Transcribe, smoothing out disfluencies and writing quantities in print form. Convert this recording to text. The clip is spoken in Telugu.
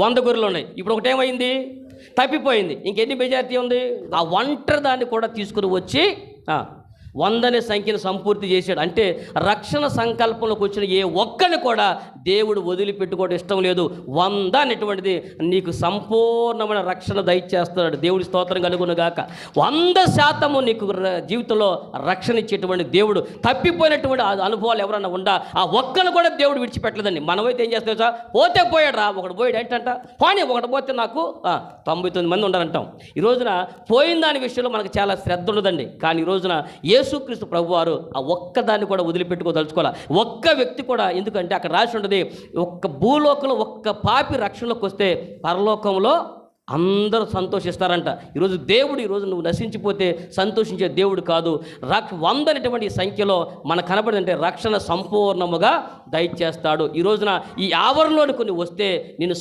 100 గొర్రెలు ఉన్నాయి. ఇప్పుడు ఒకటేమైంది, తప్పిపోయింది. ఇంకెన్ని మెజారిటీ ఉంది? ఆ ఒంటరి దాన్ని కూడా తీసుకుని వచ్చి 100 అనే సంఖ్యను సంపూర్తి చేశాడు. అంటే రక్షణ సంకల్పంలోకి వచ్చిన ఏ ఒక్కరిని కూడా దేవుడు వదిలిపెట్టుకోవడం ఇష్టం లేదు. 100 అనేటువంటిది నీకు సంపూర్ణమైన రక్షణ దయచేస్తున్నాడు. దేవుడి స్తోత్రం కలుగును గాక. 100% నీకు జీవితంలో రక్షణ ఇచ్చేటువంటి దేవుడు. తప్పిపోయినటువంటి అనుభవాలు ఎవరన్నా ఉందా, ఆ ఒక్కను కూడా దేవుడు విడిచిపెట్టలేదండి. మనమైతే ఏం చేస్తాం సార్, పోతే పోయాడు రా, ఒకడు పోయాడు ఏంటంట, పోనీ ఒకటి పోతే నాకు 99 మంది ఉండాలంటాం. ఈ రోజున పోయిన దాని విషయంలో మనకు చాలా శ్రద్ధ ఉండదండి. కానీ ఈ రోజున యేసుక్రీస్తు ప్రభువారు ఆ ఒక్కదాన్ని కూడా వదిలిపెట్టుకోదలుచుకోవాలి. ఒక్క వ్యక్తి కూడా. ఎందుకంటే అక్కడ రాసి ఉంటుంది, ఒక్క భూలోకంలో ఒక్క పాపి రక్షణలోకి వస్తే పరలోకంలో అందరూ సంతోషిస్తారంట. ఈరోజు దేవుడు, ఈరోజు నువ్వు నశించిపోతే సంతోషించే దేవుడు కాదు. 100 అనేటువంటి సంఖ్యలో మనకు కనబడిందంటే రక్షణ సంపూర్ణముగా దయచేస్తాడు. ఈ రోజున ఈ ఆవరణలోని కొన్ని వస్తే నేను